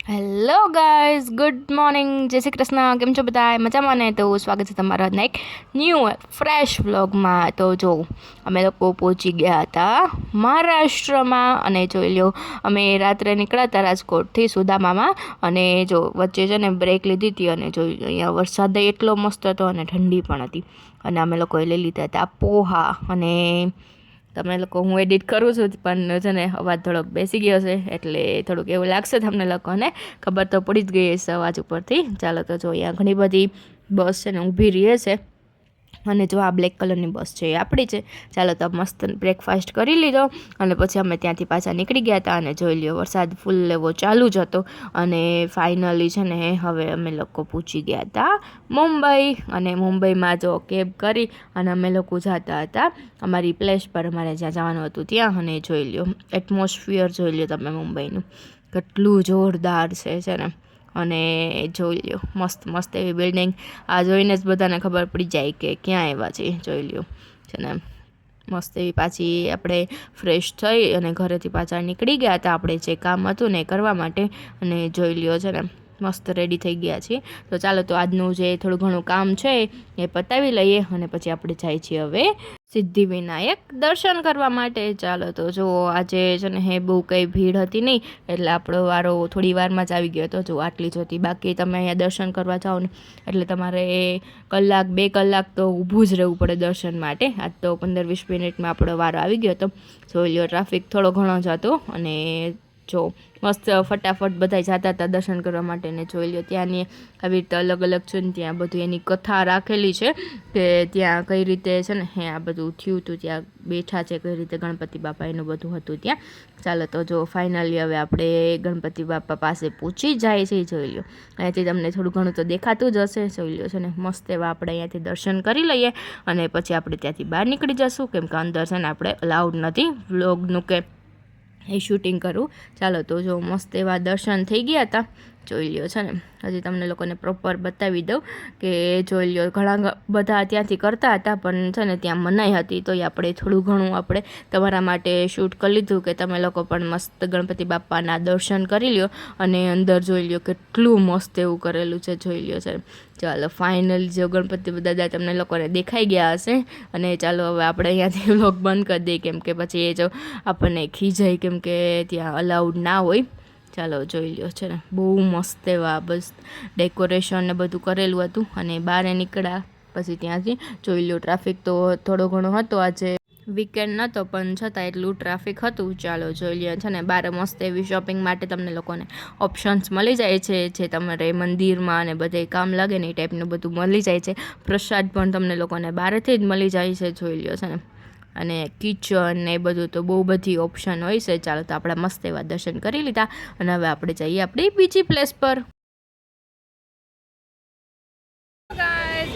Hello guys, good morning, જય શ્રી કૃષ્ણ. કેમ છો બધા? મજામાં ને? તો સ્વાગત છે તમારા એક ન્યૂ ફ્રેશ વ્લોગમાં. તો જો અમે લોકો પહોંચી ગયા હતા મહારાષ્ટ્રમાં અને જોઈ લો અમે રાત્રે નીકળ્યા હતા રાજકોટથી સુદામામાં અને જો વચ્ચે છે ને બ્રેક લીધી હતી અને જોઈ અહીંયા વરસાદ એટલો મસ્ત હતો અને ઠંડી પણ હતી અને અમે લોકોએ લઈ લીધા હતા પોહા અને તમે લોકો હું એડિટ કરું છું પણ છે ને અવાજ થોડોક બેસી ગયો છે એટલે થોડુંક એવું લાગશે તમને લોકોને, ખબર તો પડી જ ગઈ હશે અવાજ ઉપરથી. ચાલો તો જો અહીંયા ઘણી બધી બસ છે ને ઊભી રહે છે અને જો આ બ્લેક કલરની બસ છે એ આપણી છે. ચાલો તો મસ્ત બ્રેકફાસ્ટ કરી લીધો અને પછી અમે ત્યાંથી પાછા નીકળી ગયા હતા અને જોઈ લ્યો વરસાદ ફૂલ એવો ચાલુ જ હતો અને ફાઇનલી છે ને હવે અમે લોકો પહોંચી ગયા હતા મુંબઈ અને મુંબઈમાં જો કેબ કરી અને અમે લોકો જતા હતા અમારી પ્લેસ પર, અમારે જ્યાં જવાનું હતું ત્યાં. અને જોઈ લ્યો એટમોસ્ફિયર જોઈ લ્યો તમે મુંબઈનું કેટલું જોરદાર છે ને. અને જોઈ લ્યો મસ્ત મસ્ત એવી બિલ્ડિંગ, આ જોઈને જ બધાને ખબર પડી જાય કે ક્યાં આવ્યા છે. જોઈ લ્યો છે ને મસ્ત એવી. પાછી આપણે ફ્રેશ થઈ અને ઘરેથી પાછા નીકળી ગયા હતા આપણે જે કામ હતું ને કરવા માટે અને જોઈ લ્યો છે ને મસ્ત રેડી થઈ ગયા છીએ. તો ચાલો તો આજનું જે થોડું ઘણું કામ છે એ પતાવી લઈએ અને પછી આપણે જાય છીએ હવે સિદ્ધિવિનાયક દર્શન કરવા માટે. ચાલો તો જો આજે છે ને હે બહુ કંઈ ભીડ હતી નહીં એટલે આપણો વારો થોડી વારમાં જ આવી ગયો હતો. જો આટલી જ હતી, બાકી તમે અહીંયા દર્શન કરવા જાઓ ને એટલે તમારે 1-2 કલાક તો ઊભું જ રહેવું પડે દર્શન માટે. આજ તો 15-20 મિનિટમાં આપણો વારો આવી ગયો હતો. જોઈ લ્યો ટ્રાફિક થોડો ઘણો જ હતો અને જો મસ્ત ફટાફટ બધા જતા હતા દર્શન કરવા માટે. ને જોઈ લો ત્યાંની આવી રીતે અલગ અલગ છે ને ત્યાં બધું એની કથા રાખેલી છે કે ત્યાં કઈ રીતે છે ને હે આ બધું થયું હતું, ત્યાં બેઠા છે કઈ રીતે ગણપતિ બાપા, એનું બધું હતું ત્યાં. ચાલો તો જો ફાઇનલી હવે આપણે ગણપતિ બાપા પાસે પહોંચી જાય છે. જોઈ લો અહીંયાથી તમને થોડું ઘણું તો દેખાતું જ હશે. જોઈ લો છે ને મસ્ત એવા આપણે અહીંયાથી દર્શન કરી લઈએ અને પછી આપણે ત્યાંથી બહાર નીકળી જશું કેમ કે અંદર છે ને આપણે અલાઉડ નથી વ્લોગનું કે એ શૂટિંગ કરું. ચાલો તો જો મસ્ત એવા દર્શન થઈ ગયા હતા. જોઈ લ્યો છે ને હજી તમને લોકોને પ્રોપર બતાવી દઉં કે જોઈ લ્યો ઘણા બધા ત્યાંથી કરતા હતા પણ છે ને ત્યાં મનાઈ હતી તો આપણે થોડું ઘણું આપણે તમારા માટે શૂટ કરી લીધું કે તમે લોકો પણ મસ્ત ગણપતિ બાપાના દર્શન કરી લ્યો. અને અંદર જોઈ લ્યો કેટલું મસ્ત એવું કરેલું છે. જોઈ લ્યો છે. ચાલો ફાઇનલ જો ગણપતિ દાદા તમને લોકોને દેખાઈ ગયા હશે અને ચાલો હવે આપણે અહીંયાથી વ્લોગ બંધ કરી દઈએ કેમ કે પછી એ જો આપણને ખીજાય કેમ કે ત્યાં અલાઉડ ના હોય. ચાલો જોઈ લ્યો છે ને બહુ મસ્ત એવા બસ ડેકોરેશન ને બધું કરેલું હતું અને બહાર નીકળ્યા પછી ત્યાંથી જોઈ લ્યો ટ્રાફિક તો થોડો ઘણો હતો, આજે વીકેન્ડ નહોતો પણ છતાં એટલું ટ્રાફિક હતું. ચાલો જોઈ લ્યો છે ને બહાર મસ્ત એવી શોપિંગ માટે તમને લોકોને ઓપ્શન્સ મળી જાય છે જે તમારે મંદિરમાં અને બધે કામ લાગે ને એ ટાઈપનું બધું મળી જાય છે. પ્રસાદ પણ તમને લોકોને બહારથી જ મળી જાય છે. જોઈ લ્યો છે ને અને કિચન ને એ બધું તો બહુ બધી ઓપ્શન હોય છે. ચાલો તો આપણે મસ્ત એવા દર્શન કરી લીધા અને હવે આપણે જઈએ આપણી બીજી પ્લેસ પર.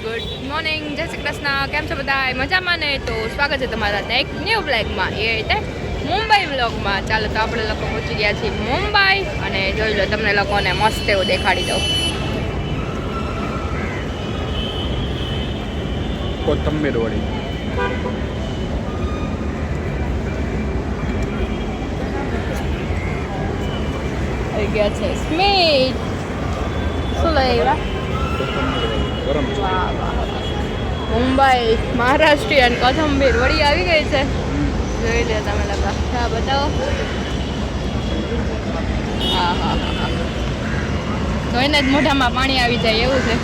ગુડ મોર્નિંગ, જય શ્રી કૃષ્ણ. કેમ છો બધા? મજામાં ને? તો સ્વાગત છે તમારા એક ન્યૂ બ્લોગમાં, એ એટલે મુંબઈ બ્લોગમાં. ચાલો તો આપણે લોકો પહોંચી ગયા છીએ મુંબઈ અને જોઈ લો તમને લોકોને મસ્ત એવું દેખાડી દઉં. કોથમીર વડી આવી ગયા છે સ્મિત. શું લઈ આવ્યા? વાહ વાહ, મુંબઈ મહારાષ્ટ્રીયન કોથમીર વડી આવી ગઈ છે. જોઈ લે તમે લોકો. હા બતાવો. હા હા હા, જોઈને જ મોઢામાં પાણી આવી જાય એવું છે.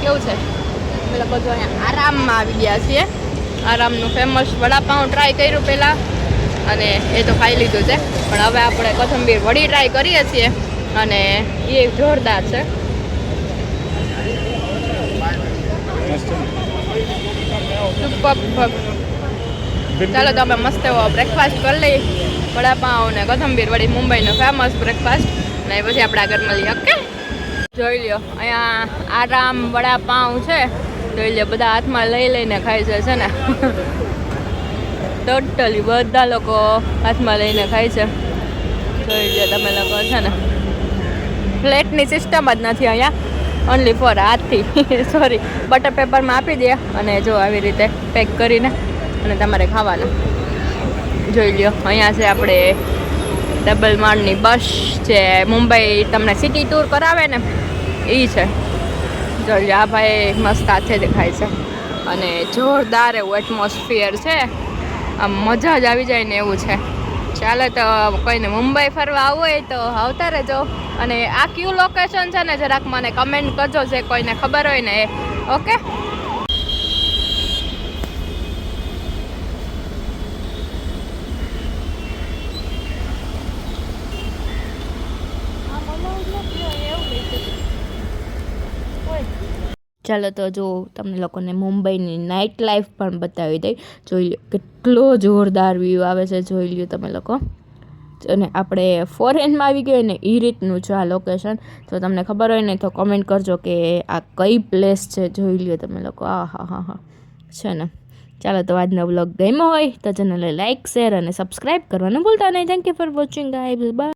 કેવું છે? અમે લોકો જો અહીંયા આરામમાં આવી ગયા છીએ. આરામનું ફેમસ વડાપાઉં ટ્રાય કર્યું પહેલાં અને એ તો ખાઈ લીધું છે પણ હવે આપણે કોથમીર વડી ટ્રાય કરીએ છીએ અને એ જોરદાર છે. ચાલો તો અમે મસ્ત એવો બ્રેકફાસ્ટ કરી લઈએ. વડાપાઉં ને કોથમીર વડી મુંબઈનો ફેમસ બ્રેકફાસ્ટ અને પછી આપણે આગળ મળીએ. ઓકે જોઈ લ્યો અહીંયા આરામ વડાપાઉં છે. જોઈ લ્યો બધા હાથમાં લઈ લઈને ખાય છે ને ટોટલી બધા લોકો હાથમાં લઈને ખાય છે. જોઈ લ્યો તમે લોકો છે ને પ્લેટની સિસ્ટમ જ નથી અહીંયા, ઓનલી ફોર હાથથી સોરી બટર પેપરમાં આપી દે અને જો આવી રીતે પેક કરીને અને તમારે ખાવાના. જોઈ લ્યો અહીંયા છે આપણે ડબલ માળની બસ જે મુંબઈ તમને સિટી ટૂર કરાવે ને એ છે. જો આ ભાઈ મસ્ત હાથે દેખાય છે અને જોરદાર એવું એટમોસ્ફિયર છે. આમ મજા જ આવી જાય ને એવું છે. ચાલો તો કોઈને મુંબઈ ફરવા આવવું હોય તો આવતા રહેજો. અને આ કયું લોકેશન છે ને જરાક મને કમેન્ટ કરજો જે કોઈને ખબર હોય ને એ. ઓકે. ચાલો તો જો તમને લોકોને મુંબઈની નાઇટ લાઈફ પણ બતાવી દઈ. જોઈ લો કેટલો જોરદાર વ્યૂ આવે છે, જોઈ લ્યો તમે લોકો. અને આપણે ફોરેનમાં આવી ગયો ને એ રીતનું છે આ લોકેશન. તો તમને ખબર હોય ને તો કોમેન્ટ કરજો કે આ કઈ પ્લેસ છે. જોઈ લ્યો તમે લોકો. હા છે ને. ચાલો તો આજનો વ્લોગ ગમ્યો હોય તો ચેનલને લાઇક, શેર અને સબસ્ક્રાઈબ કરવાનું ભૂલતા નહીં. Thank you for watching guys. By.